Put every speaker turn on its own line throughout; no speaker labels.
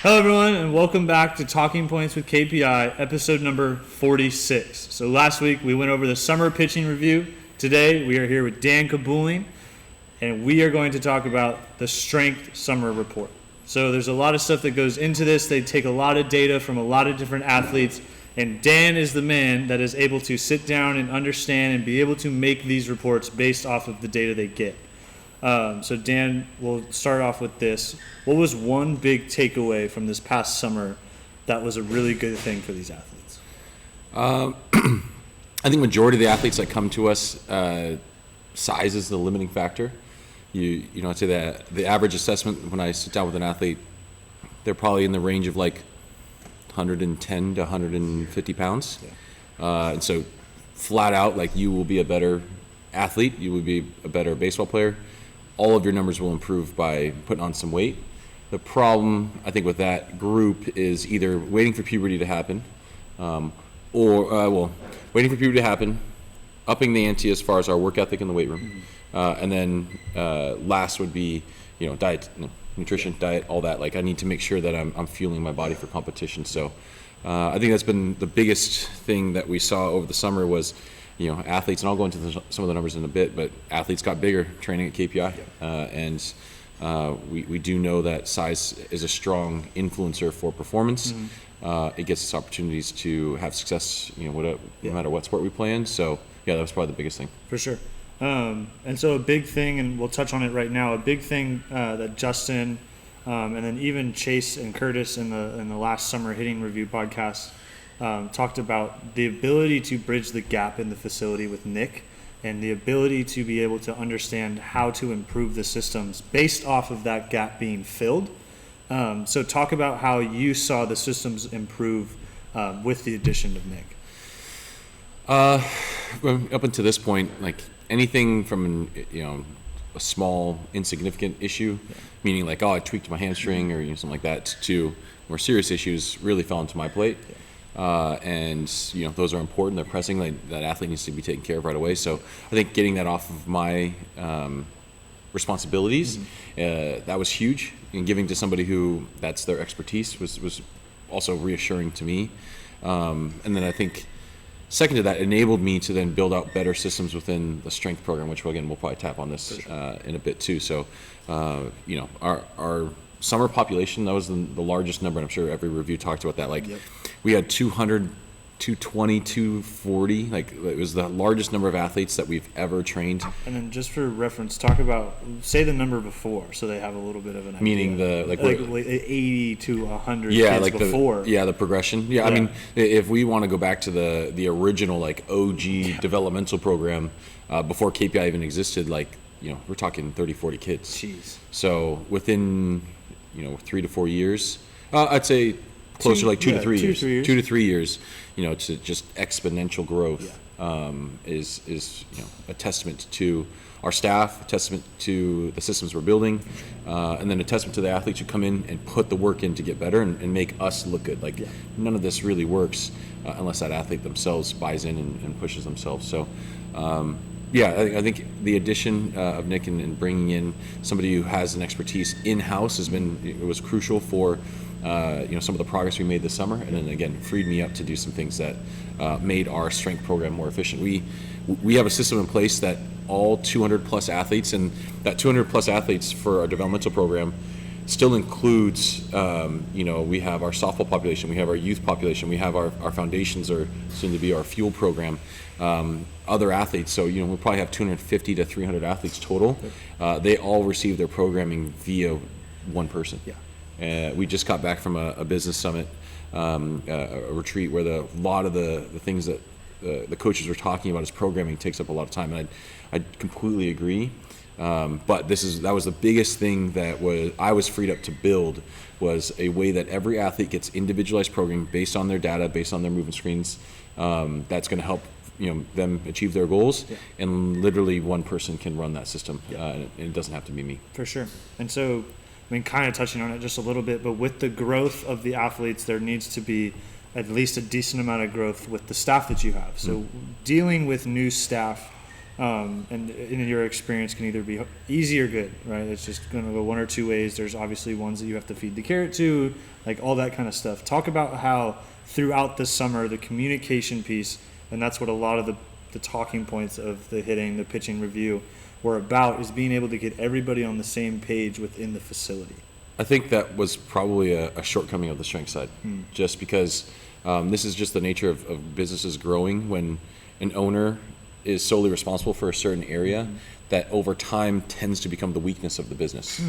Hello, everyone, and welcome back to Talking Points with KPI, episode number 46. So last week we went over the summer pitching review. Today we are here with Dan Kabuling, and we are going to talk about the strength summer report. So there's a lot of stuff that goes into this. They take a lot of data from a lot of different athletes, and Dan is the man that is able to sit down and understand and be able to make these reports based off of the data they get. So Dan, we'll start off with this. What was one big takeaway from this past summer that was a really good thing for these athletes?
I think majority of the athletes that come to us, size is the limiting factor. I'd say that the average assessment when I sit down with an athlete, they're probably in the range of like 110 to 150 pounds. Yeah. And so flat out, like, you will be a better athlete, you will be a better baseball player. All of your numbers will improve by putting on some weight. The problem, I think, with that group is either waiting for puberty to happen, waiting for puberty to happen, upping the ante as far as our work ethic in the weight room, and then last would be, diet, nutrition, diet, all that. Like, I need to make sure that I'm fueling my body for competition. So I think that's been the biggest thing that we saw over the summer was, athletes, and I'll go into some of the numbers in a bit, but athletes got bigger training at KPI, and we do know that size is a strong influencer for performance. It gets us opportunities to have success, no matter what sport we play in. So yeah, that was probably the biggest thing.
For sure. And so a big thing, and we'll touch on it right now, a big thing that Justin and then even Chase and Curtis in the last summer hitting review podcast talked about the ability to bridge the gap in the facility with Nick and the ability to be able to understand how to improve the systems based off of that gap being filled. So talk about how you saw the systems improve with the addition of Nick.
Up until this point, like anything from a small insignificant issue, meaning like, I tweaked my hamstring or something like that, to more serious issues really fell into my plate. And those are important, they're pressing, like, that athlete needs to be taken care of right away. So I think getting that off of my responsibilities, that was huge, and giving to somebody who that's their expertise was also reassuring to me. And then I think second to that, enabled me to then build out better systems within the strength program, which we'll probably tap on this in a bit too. So our summer population, that was the largest number, and I'm sure every review talked about that. Like, we had 200, 220, 240. Like, it was the largest number of athletes that we've ever trained.
And then just for reference, say the number before, so they have a little bit of an idea.
Meaning like
80 to 100 kids
like
before.
The progression. Yeah, I mean, if we want to go back to the original, like, OG developmental program before KPI even existed, like, we're talking 30, 40 kids.
Jeez.
So within 3 to 4 years, I'd say closer to 2 to 3 years. 2 to 3 years, to just exponential growth is a testament to our staff, a testament to the systems we're building, and then a testament to the athletes who come in and put the work in to get better and make us look good. Like, none of this really works unless that athlete themselves buys in and pushes themselves. So I think the addition of Nick and bringing in somebody who has an expertise in-house was crucial for some of the progress we made this summer, and then again freed me up to do some things that made our strength program more efficient. We have a system in place that all 200 plus athletes, and that 200 plus athletes for our developmental program still includes, we have our softball population, we have our youth population, we have our foundations, or soon to be our fuel program, other athletes. So, we'll probably have 250 to 300 athletes total. They all receive their programming via one person. We just got back from a business summit, a retreat where a lot of the things that the coaches were talking about as programming takes up a lot of time, and I completely agree. But that was the biggest thing that I was freed up to build, was a way that every athlete gets individualized programming based on their data, based on their movement screens. That's going to help them achieve their goals, and literally one person can run that system, and it doesn't have to be me.
For sure. And so, kind of touching on it just a little bit, but with the growth of the athletes, there needs to be at least a decent amount of growth with the staff that you have. So dealing with new staff, And in your experience can either be easy or good, right? It's just going to go one or two ways. There's obviously ones that you have to feed the carrot to, like all that kind of stuff. Talk about how throughout the summer, the communication piece, and that's what a lot of the talking points of the hitting, the pitching review were about, is being able to get everybody on the same page within the facility.
I think that was probably a shortcoming of the strength side, just because this is just the nature of businesses growing when an owner is solely responsible for a certain area, that over time tends to become the weakness of the business.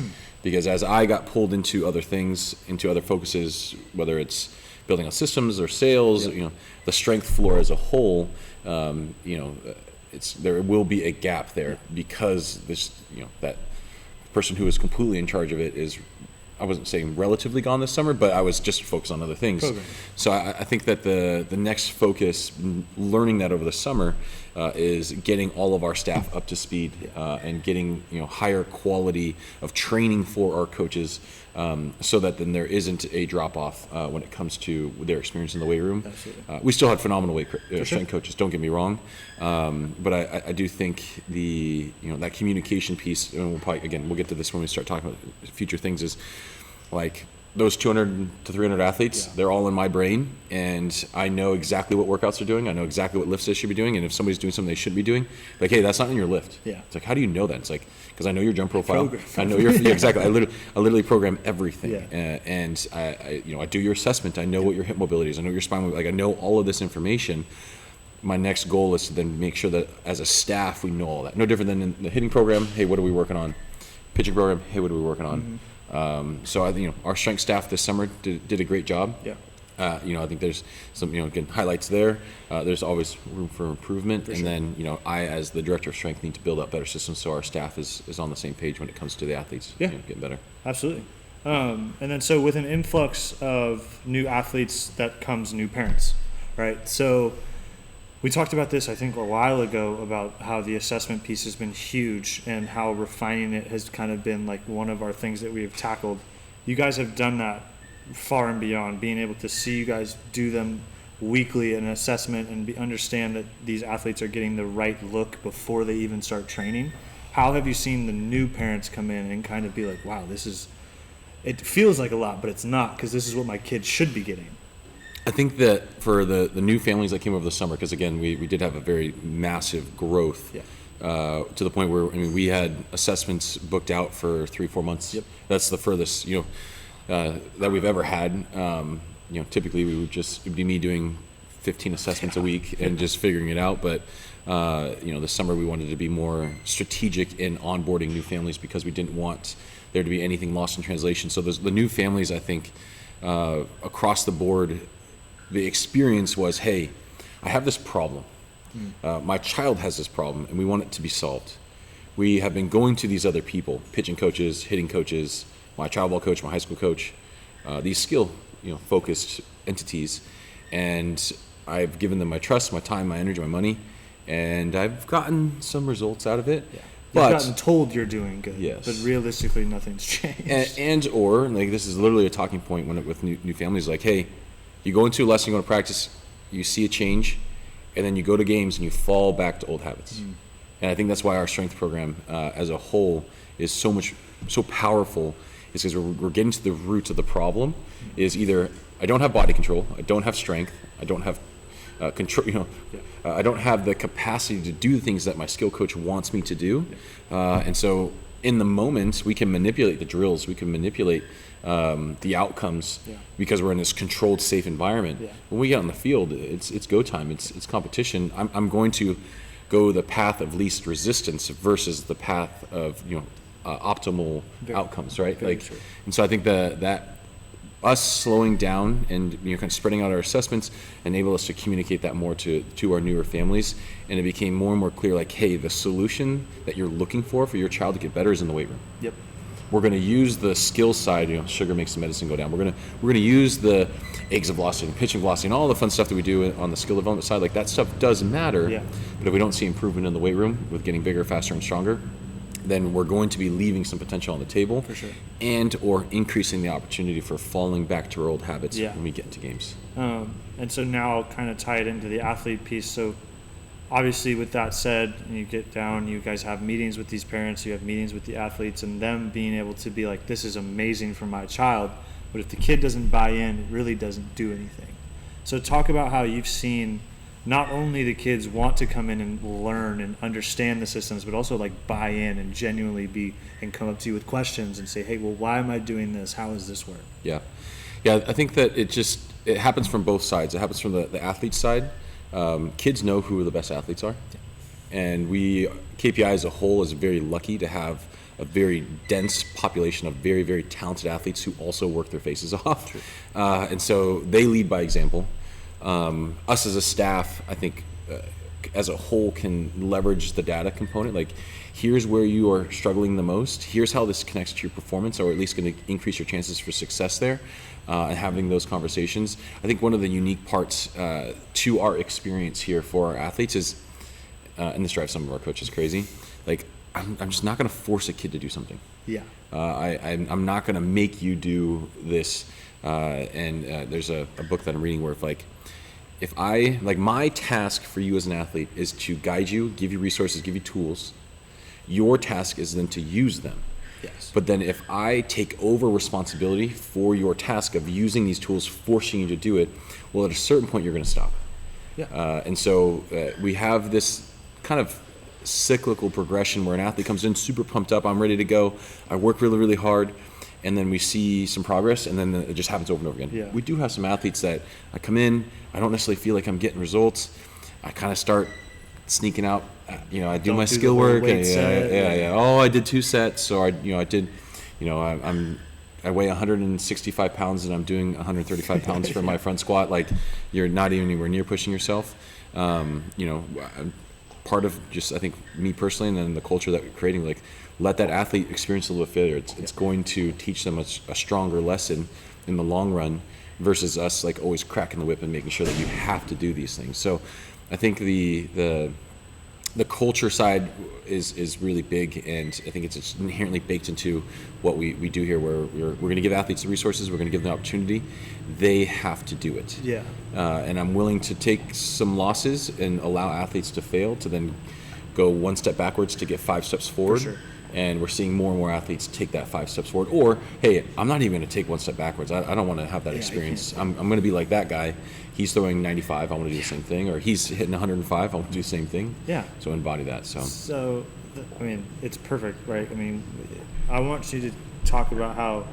Because as I got pulled into other things, into other focuses, whether it's building on systems or sales, the strength floor as a whole, there will be a gap there because this, that person who is completely in charge of it is, I wasn't saying relatively gone this summer, but I was just focused on other things. Okay. So I think that the next focus, learning that over the summer, is getting all of our staff up to speed and getting higher quality of training for our coaches, so that then there isn't a drop off when it comes to their experience in the weight room. We still had phenomenal strength coaches. Don't get me wrong, but I do think that communication piece, and we'll get to this when we start talking about future things, is like those 200 to 300 athletes, they're all in my brain, and I know exactly what workouts they're doing. I know exactly what lifts they should be doing, and if somebody's doing something they shouldn't be doing, like, hey, that's not in your lift. It's like, how do you know that? It's like, because I know your jump profile. I know exactly. I literally program everything, and I do your assessment. I know what your hip mobility is. I know your spine mobility. Like, I know all of this information. My next goal is to then make sure that as a staff we know all that. No different than in the hitting program. Hey, what are we working on? Pitching program. Hey, what are we working on? So our strength staff this summer did a great job. I think there's some again highlights there. There's always room for improvement, and then I, as the director of strength, need to build up better systems so our staff is on the same page when it comes to the athletes getting better.
Absolutely. And then so with an influx of new athletes, that comes new parents, right? So we talked about this, I think, a while ago, about how the assessment piece has been huge and how refining it has kind of been like one of our things that we have tackled. You guys have done that far and beyond, being able to see you guys do them weekly, an assessment, and understand that these athletes are getting the right look before they even start training. How have you seen the new parents come in and kind of be like, wow, it feels like a lot, but it's not, because this is what my kid should be getting?
I think that for the new families that came over the summer, because again, we did have a very massive growth to the point where we had assessments booked out for 3-4 months. That's the furthest that we've ever had. Typically it'd be me doing 15 assessments a week and just figuring it out. But this summer we wanted to be more strategic in onboarding new families because we didn't want there to be anything lost in translation. So the new families, I think, across the board, the experience was, hey, I have this problem. My child has this problem, and we want it to be solved. We have been going to these other people, pitching coaches, hitting coaches, my child ball coach, my high school coach, these skill, focused entities, and I've given them my trust, my time, my energy, my money, and I've gotten some results out of it.
You've gotten told you're doing good,
yes,
but realistically nothing's changed.
Or this is literally a talking point with new families, like, hey, you go into a lesson, you go to practice, you see a change, and then you go to games and you fall back to old habits. And I think that's why our strength program as a whole is so powerful, is because we're getting to the root of the problem. Is either I don't have body control, I don't have strength, I don't have control, I don't have the capacity to do the things that my skill coach wants me to do. And so in the moment, we can manipulate the drills, we can manipulate the outcomes because we're in this controlled, safe environment. When we get on the field, it's go time, it's competition. I'm going to go the path of least resistance versus the path of optimal outcomes, right? And so I think that us slowing down and kind of spreading out our assessments enable us to communicate that more to our newer families, and it became more and more clear, like, hey, the solution that you're looking for your child to get better is in the weight room. We're going to use the skill side. Sugar makes the medicine go down. We're going to use the exit velocity and pitching velocity and all the fun stuff that we do on the skill development side. Like, that stuff does matter. But if we don't see improvement in the weight room with getting bigger, faster, and stronger, then we're going to be leaving some potential on the table,
for sure,
and or increasing the opportunity for falling back to our old habits when we get into games.
And so now, kind of tie it into the athlete piece. So obviously with that said, you get down, you guys have meetings with these parents, you have meetings with the athletes, and them being able to be like, this is amazing for my child, but if the kid doesn't buy in, it really doesn't do anything. So talk about how you've seen not only the kids want to come in and learn and understand the systems, but also like buy in and genuinely be and come up to you with questions and say, hey, well, why am I doing this? How does this work?
Yeah. I think that it happens from both sides. It happens from the athlete side. Kids know who the best athletes are, and KPI as a whole is very lucky to have a very dense population of very, very talented athletes who also work their faces off. And so they lead by example. Us as a staff, I think, as a whole can leverage the data component. Like, here's where you are struggling the most. Here's how this connects to your performance, or at least going to increase your chances for success there. And having those conversations. I think one of the unique parts to our experience here for our athletes is, and this drives some of our coaches crazy, like, I'm just not going to force a kid to do something.
Yeah.
I'm not going to make you do this. And there's a book that I'm reading where my task for you as an athlete is to guide you, give you resources, give you tools. Your task is then to use them.
Yes.
But then if I take over responsibility for your task of using these tools, forcing you to do it, well, at a certain point, you're going to stop.
Yeah.
And so we have this kind of cyclical progression where an athlete comes in super pumped up, I'm ready to go, I work really, really hard, and then we see some progress, and then it just happens over and over again.
Yeah.
We do have some athletes that I come in, I don't necessarily feel like I'm getting results, I kind of start sneaking out, I do my skill work, oh, I did 2 sets, or I weigh 165 pounds and I'm doing 135 pounds for my front squat. Like, you're not even anywhere near pushing yourself. Part of just, I think, me personally, and then the culture that we're creating, like, let that athlete experience a little failure. It's going to teach them a stronger lesson in the long run versus us like always cracking the whip and making sure that you have to do these things. So I think the culture side is really big, and I think it's inherently baked into what we do here, where we're going to give athletes the resources, we're going to give them the opportunity. They have to do it.
Yeah.
And I'm willing to take some losses and allow athletes to fail, to then go 1 step backwards to get 5 steps forward.
For sure.
And we're seeing more and more athletes take that 5 steps forward. Or, hey, I'm not even going to take 1 step backwards. I don't want to have that experience. I'm going to be like that guy. He's throwing 95. I want to do the same thing. Or he's hitting 105. I want to do the same thing.
Yeah.
So embody that.
So, I mean, it's perfect, right? I mean, I want you to talk about how,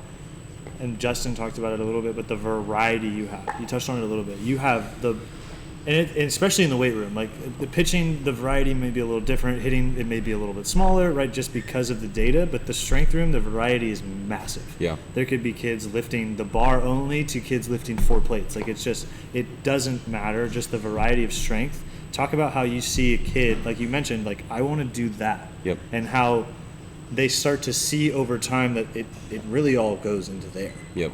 and Justin talked about it a little bit, but the variety you have. You touched on it a little bit. You have and especially in the weight room, like the pitching, the variety may be a little different. Hitting, it may be a little bit smaller, right? Just because of the data. But the strength room, the variety is massive.
Yeah.
There could be kids lifting the bar only to kids lifting 4 plates. Like, it doesn't matter. Just the variety of strength. Talk about how you see a kid, like you mentioned, like, I want to do that.
Yep.
And how they start to see over time that it really all goes into there.
Yep.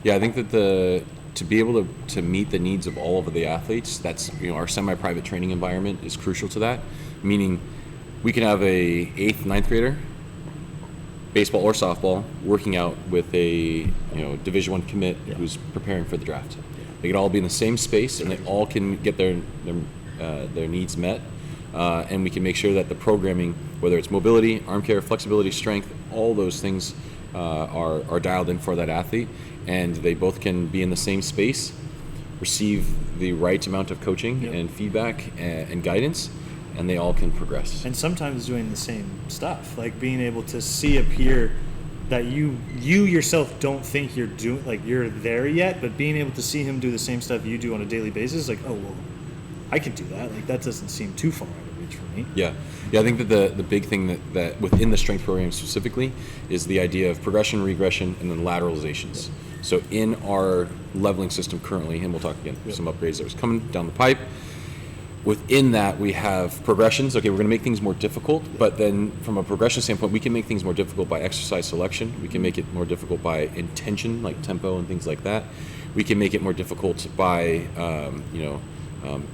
Yeah, I think that to be able to meet the needs of all of the athletes, that's, our semi-private training environment is crucial to that. Meaning, we can have a 8th, 9th grader, baseball or softball, working out with a Division I commit who's preparing for the draft. They could all be in the same space, and they all can get their needs met. And we can make sure that the programming, whether it's mobility, arm care, flexibility, strength, all those things are dialed in for that athlete, and they both can be in the same space, receive the right amount of coaching and feedback and guidance, and they all can progress.
And sometimes doing the same stuff, like being able to see a peer that you yourself don't think you're doing, like you're there yet, but being able to see him do the same stuff you do on a daily basis, like, oh, well, I can do that. Like, that doesn't seem too far out of reach for me.
Yeah, I think that the big thing that within the strength program specifically is the idea of progression, regression, and then lateralizations. So in our leveling system currently, and we'll talk again, some upgrades that was coming down the pipe. Within that, we have progressions. Okay, we're going to make things more difficult, but then from a progression standpoint, we can make things more difficult by exercise selection. We can make it more difficult by intention, like tempo and things like that. We can make it more difficult by,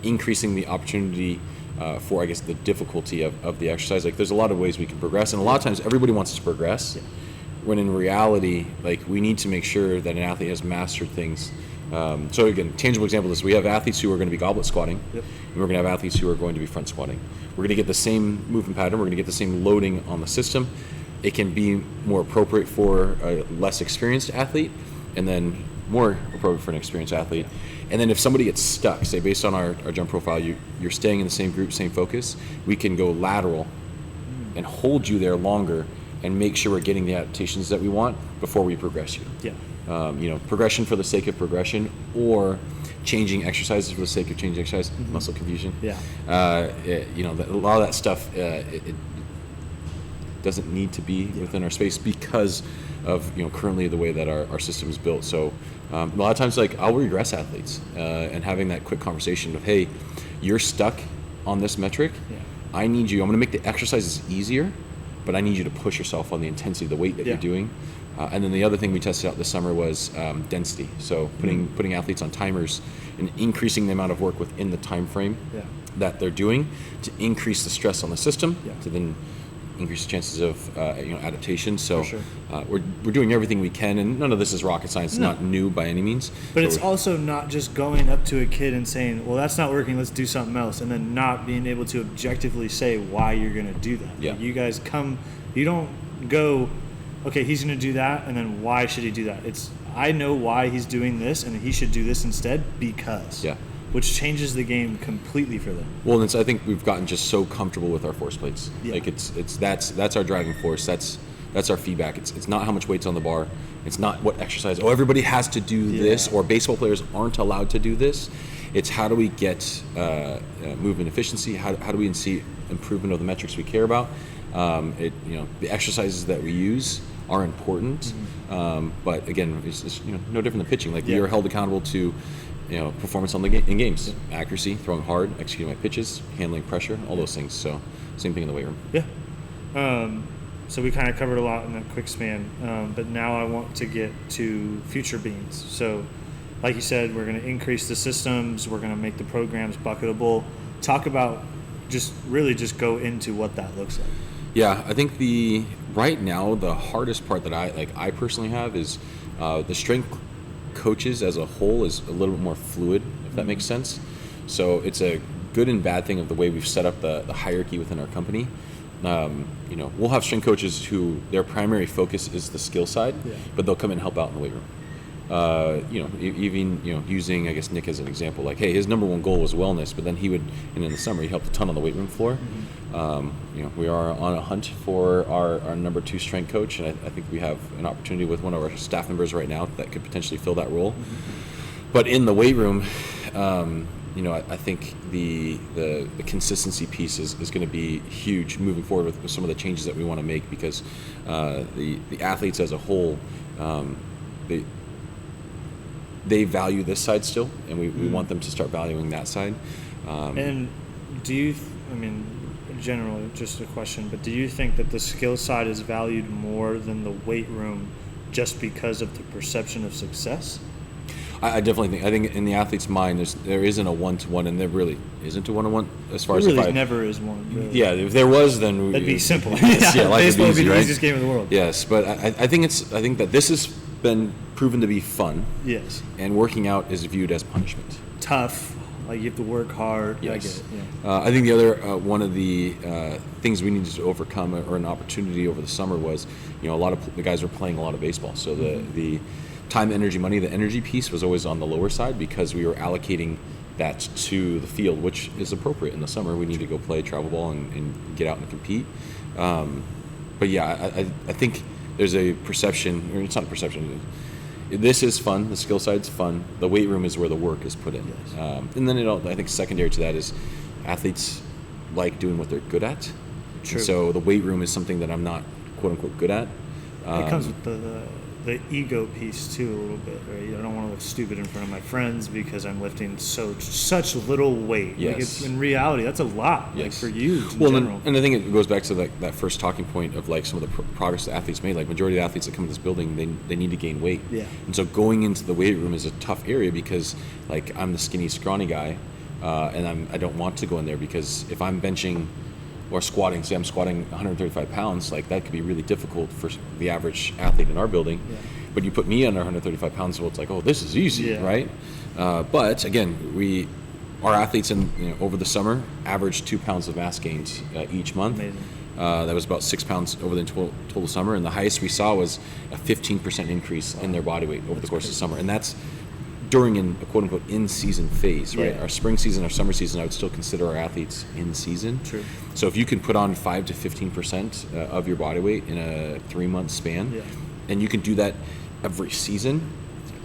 increasing the opportunity for, I guess, the difficulty of the exercise. Like, there's a lot of ways we can progress, and a lot of times everybody wants to progress, when in reality, like, we need to make sure that an athlete has mastered things So again, tangible example is we have athletes who are going to be goblet squatting,
Yep.
and we're going to have athletes who are going to be front squatting. We're going to get the same movement pattern. We're going to get the same loading on the system. It can be more appropriate for a less experienced athlete, and then more appropriate for an experienced athlete. And then if somebody gets stuck, say based on our jump profile, you're staying in the same group, same focus, we can go lateral and hold you there longer and make sure we're getting the adaptations that we want before we progress you.
Yeah.
Progression for the sake of progression, or changing exercises for the sake of changing exercise, muscle confusion.
Yeah.
A lot of that stuff, it doesn't need to be within our space because of currently the way that our system is built. So a lot of times, like, I'll regress athletes and having that quick conversation of, hey, you're stuck on this metric.
Yeah.
I need you. I'm going to make the exercises easier, but I need you to push yourself on the intensity, the weight that you're doing. And then the other thing we tested out this summer was density. So putting athletes on timers and increasing the amount of work within the time frame that they're doing to increase the stress on the system, to then increase the chances of adaptation. So
For sure.
we're doing everything we can, and none of this is rocket science. It's not new by any means.
But it's also not just going up to a kid and saying, well, that's not working, let's do something else, and then not being able to objectively say why you're going to do that.
Yeah.
Like, you guys you don't go, okay, he's going to do that, and then why should he do that? It's, I know why he's doing this, and he should do this instead because. Yeah. Which changes the game completely for them.
Well, I think we've gotten just so comfortable with our force plates.
Yeah.
Like that's our driving force. That's our feedback. It's not how much weight's on the bar. It's not what exercise. Oh, everybody has to do this, or baseball players aren't allowed to do this. It's how do we get movement efficiency? How do we see improvement of the metrics we care about? The exercises that we use are important, but again, it's no different than pitching. Like we are held accountable to performance on in games, accuracy, throwing hard, executing my pitches, handling pressure, all those things. So same thing in the weight room.
Yeah. So we kind of covered a lot in that quick span, but now I want to get to future beans. So like you said, we're going to increase the systems, we're going to make the programs bucketable. Talk about just go into what that looks like.
Yeah, I think right now the hardest part that I personally have is the strength coaches as a whole is a little bit more fluid, if that makes sense. So it's a good and bad thing of the way we've set up the hierarchy within our company. We'll have strength coaches who their primary focus is the skill side, but they'll come and help out in the weight room. Even using, I guess, Nick as an example, like, hey, his number one goal was wellness, but then and in the summer he helped a ton on the weight room floor. We are on a hunt for our number 2 strength coach, and I think we have an opportunity with one of our staff members right now that could potentially fill that role. But in the weight room, I think the consistency piece is going to be huge moving forward with some of the changes that we want to make, because the athletes as a whole, they value this side still, and we want them to start valuing that side.
And do you, generally, just a question, but do you think that the skill side is valued more than the weight room just because of the perception of success?
I definitely think in the athlete's mind there isn't a one-to-one, and there really isn't a one-to-one as far as
really never is one. Really.
Yeah, if there was, then
that'd be simple.
Life
baseball
would be easy,
the
right?
easiest game in the world.
Yes, but I think that this has been proven to be fun.
Yes.
And working out is viewed as punishment.
Tough. Like, you have to work hard.
Yes.
I get it. Yeah.
I think the other one of the things we needed to overcome, or an opportunity over the summer, was a lot of the guys were playing a lot of baseball, so the time, energy, money, the energy piece was always on the lower side because we were allocating that to the field, which is appropriate in the summer. We need to go play travel ball and get out and compete. But yeah, I think there's a perception, or it's not a perception. This is fun. The skill side's fun. The weight room is where the work is put in. Yes. And then I think secondary to that is athletes like doing what they're good at.
True.
And so the weight room is something that I'm not quote unquote good at.
It comes with the ego piece too, a little bit, right? I don't want to look stupid in front of my friends because I'm lifting such little weight.
Yes.
Like, in reality, that's a lot.
Yes.
Like, for you in
well,
general.
And I think it goes back to that first talking point of like some of the progress the athletes made. Like, majority of the athletes that come to this building, they need to gain weight.
Yeah.
And so going into the weight room is a tough area because, like, I'm the skinny, scrawny guy, and I don't want to go in there because if I'm benching or squatting, say I'm squatting 135 pounds, like that could be really difficult for the average athlete in our building.
Yeah.
But you put me under 135 pounds, well, it's like, oh, this is easy, right? But again, our athletes over the summer averaged 2 pounds of mass gains each month.
Amazing.
That was about 6 pounds over the total summer, and the highest we saw was a 15% increase in their body weight over the course of the summer, and that's during a quote-unquote in-season phase, right? Our spring season, our summer season, I would still consider our athletes in season.
True.
So if you can put on 5 to 15% of your body weight in a 3-month span, and you can do that every season,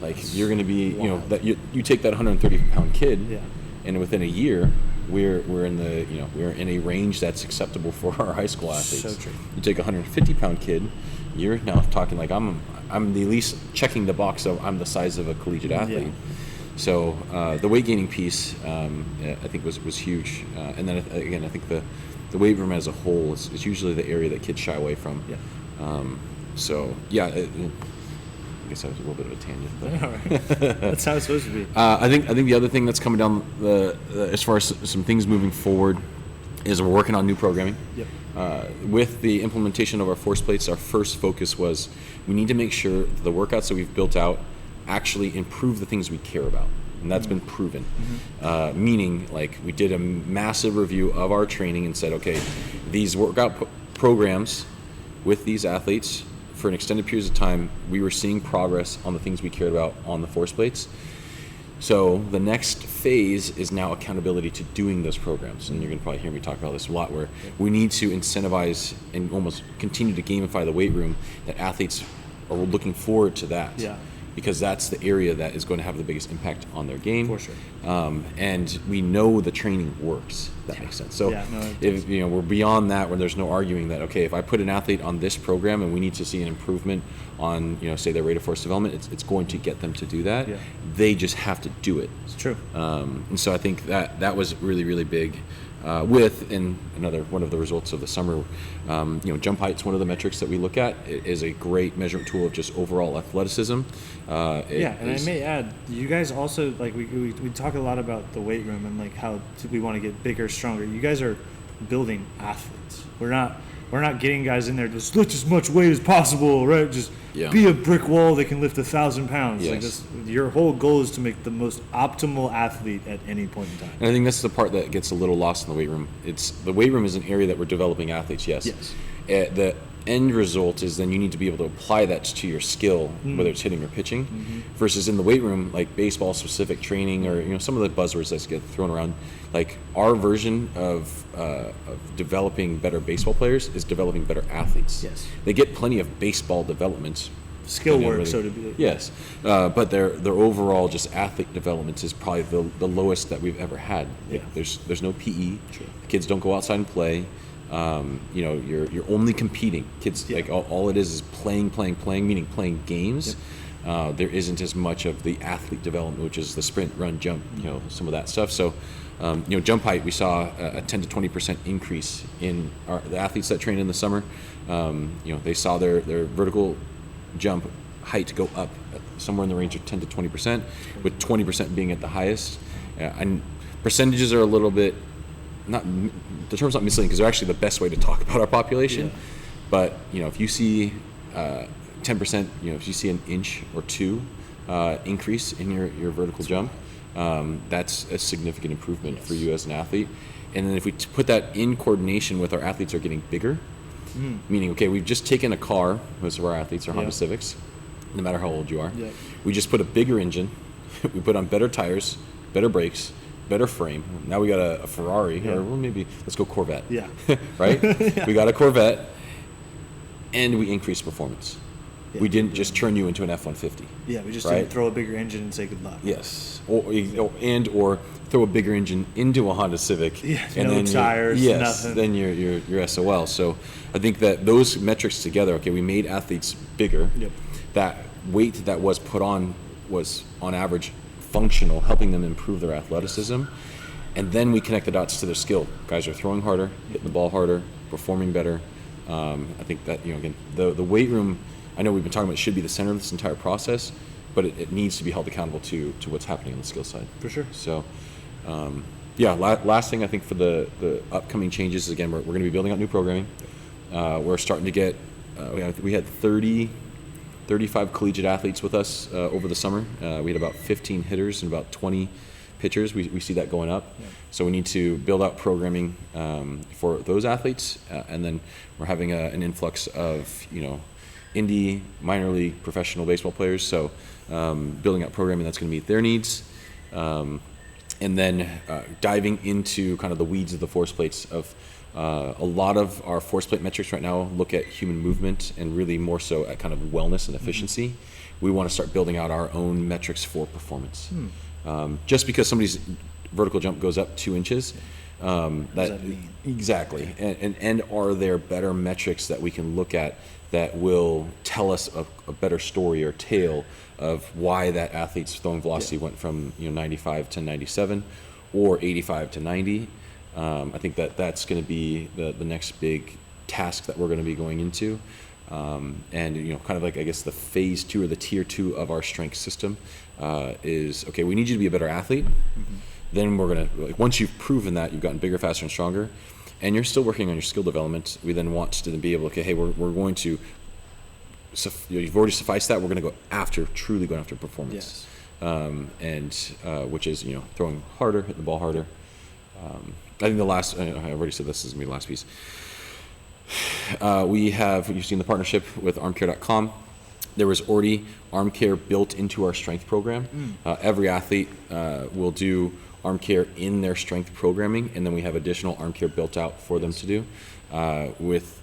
like you're going to be, that you take that 130-pound kid, and within a year, we're in a range that's acceptable for our high school athletes.
So true.
You take a 150-pound kid, you're now talking like I'm the least checking the box of I'm the size of a collegiate athlete. So the weight gaining piece, I think was huge. And then again, I think the weight room as a whole is usually the area that kids shy away from. I guess that was a little bit of a tangent. But
that's how it's supposed to be.
I think the other thing that's coming down as far as some things moving forward is we're working on new programming. With the implementation of our force plates, our first focus was we need to make sure the workouts that we've built out actually improve the things we care about. And that's been proven. Meaning, like, we did a massive review of our training and said, okay, these workout programs with these athletes for an extended periods of time, we were seeing progress on the things we cared about on the force plates. So the next phase is now accountability to doing those programs. And you're going to probably hear me talk about this a lot, where we need to incentivize and almost continue to gamify the weight room, that athletes are looking forward to that. Because that's the area that is going to have the biggest impact on their game.
For sure.
And we know the training works. That makes sense. So if we're beyond that, where there's no arguing that, okay, if I put an athlete on this program and we need to see an improvement on, say, their rate of force development, it's going to get them to do that. They just have to do it.
It's true.
And so I think that was really, really big. And another one of the results of the summer, jump height's one of the metrics that we look at. It is a great measurement tool of just overall athleticism.
I may add, you guys also, like, we talk a lot about the weight room and like how we want to get bigger, stronger. You guys are building athletes. We're not getting guys in there just lift as much weight as possible, right? Just be a brick wall that can lift 1,000 pounds. Like this, your whole goal is to make the most optimal athlete at any point in time.
And I think that's the part that gets a little lost in the weight room. The weight room is an area that we're developing athletes. Yes. The end result is then you need to be able to apply that to your skill, whether it's hitting or pitching, versus in the weight room, like baseball specific training or some of the buzzwords that get thrown around. Like our version of developing better baseball players is developing better athletes. They get plenty of baseball development,
skill work, so to be.
But their overall just athlete development is probably the lowest that we've ever had. There's no PE. The kids don't go outside and play. You're only competing. Kids, like all it is playing, meaning playing games. There isn't as much of the athlete development, which is the sprint, run, jump, some of that stuff. So, jump height, we saw a 10 to 20% increase in the athletes that trained in the summer. They saw their vertical jump height go up somewhere in the range of 10 to 20%, with 20% being at the highest. And percentages are a little bit, the term's not misleading because they're actually the best way to talk about our population. But if you see 10%, if you see an inch or two increase in your vertical jump, that's a significant improvement for you as an athlete. And then if we put that in coordination with our athletes are getting bigger, meaning, okay, we've just taken a car, most of our athletes are Honda Civics, no matter how old you are. We just put a bigger engine, we put on better tires, better brakes, better frame. Now we got a Ferrari, or well, maybe let's go Corvette. Right? We got a Corvette, and we increased performance. We didn't just turn you into an F-150.
We just didn't throw a bigger engine and say good luck.
Or throw a bigger engine into a Honda Civic.
And no tires, nothing.
Then you're SOL. So I think that those metrics together, okay, we made athletes bigger. That weight that was put on was on average functional, helping them improve their athleticism. And then we connect the dots to their skill. Guys are throwing harder, hitting the ball harder, performing better. I think that, again, the weight room, I know we've been talking about, it should be the center of this entire process, but it needs to be held accountable to what's happening on the skill side.
For sure.
So, last thing I think for the upcoming changes is, again, we're going to be building out new programming. We're starting to get, we had 30 35 collegiate athletes with us over the summer. We had about 15 hitters and about 20 pitchers. We see that going up. Yeah. So we need to build out programming for those athletes, and then we're having an influx of indie, minor league, professional baseball players. So building out programming that's going to meet their needs, and then diving into kind of the weeds of the force plates of a lot of our force plate metrics right now look at human movement and really more so at kind of wellness and efficiency. Mm-hmm. We want to start building out our own metrics for performance. Just because somebody's vertical jump goes up 2 inches,
what does that mean?
Exactly. And are there better metrics that we can look at that will tell us a better story or tale of why that athlete's throwing velocity went from 95 to 97 or 85 to 90? I think that's going to be the next big task that we're going to be going into. And kind of like, I guess, the phase 2 or the tier 2 of our strength system is, okay, we need you to be a better athlete. Mm-hmm. Then we're going to, once you've proven that you've gotten bigger, faster, and stronger, and you're still working on your skill development, we then want to be able to, okay, hey, we're going to, you've already sufficed that, we're going to go after, truly going after performance. Yes. Which is, throwing harder, hitting the ball harder. I think I already said this is going to be the last piece. You've seen the partnership with armcare.com. There was already arm care built into our strength program. Every athlete will do arm care in their strength programming, and then we have additional arm care built out for them to do. With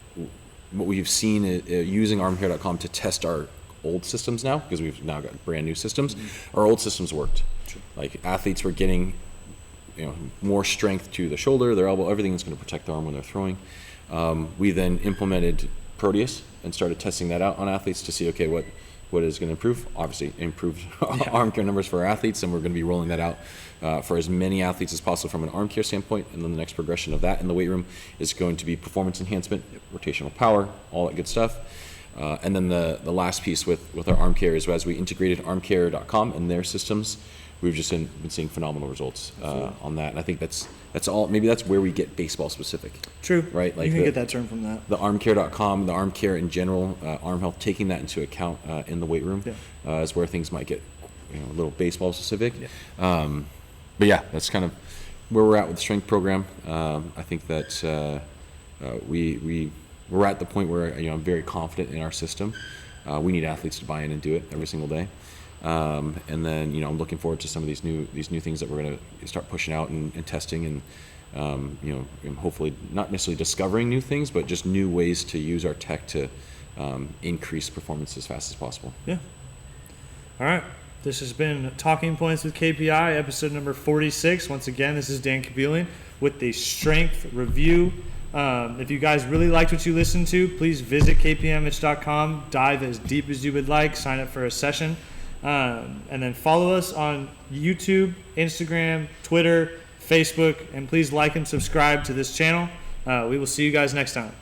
what we've seen using armcare.com to test our old systems now, because we've now got brand new systems. Our old systems worked. Sure. Like, athletes were getting more strength to the shoulder, their elbow, everything that's going to protect the arm when they're throwing. We then implemented Proteus and started testing that out on athletes to see, okay, what is going to improve? Obviously, improved arm care numbers for our athletes, and we're going to be rolling that out for as many athletes as possible from an arm care standpoint. And then the next progression of that in the weight room is going to be performance enhancement, rotational power, all that good stuff. And then the last piece with our arm care is, as we integrated armcare.com and their systems, we've just been seeing phenomenal results on that. And I think that's all. Maybe that's where we get baseball specific.
True.
Right? Like,
you can get that term from that.
The armcare.com, the arm care in general, arm health, taking that into account in the weight room is where things might get a little baseball specific. Yeah. But yeah, that's kind of where we're at with the strength program. I think that we're at the point where I'm very confident in our system. We need athletes to buy in and do it every single day. And then I'm looking forward to some of these new things that we're going to start pushing out and testing, and hopefully not necessarily discovering new things, but just new ways to use our tech to increase performance as fast as possible. Yeah.
All right. This has been Talking Points with KPI, episode number 46. Once again, this is Dan Kabulian with the strength review. If you guys really liked what you listened to, please visit kpmh.com, dive as deep as you would like, sign up for a session. And then follow us on YouTube, Instagram, Twitter, Facebook, and please like and subscribe to this channel. We will see you guys next time.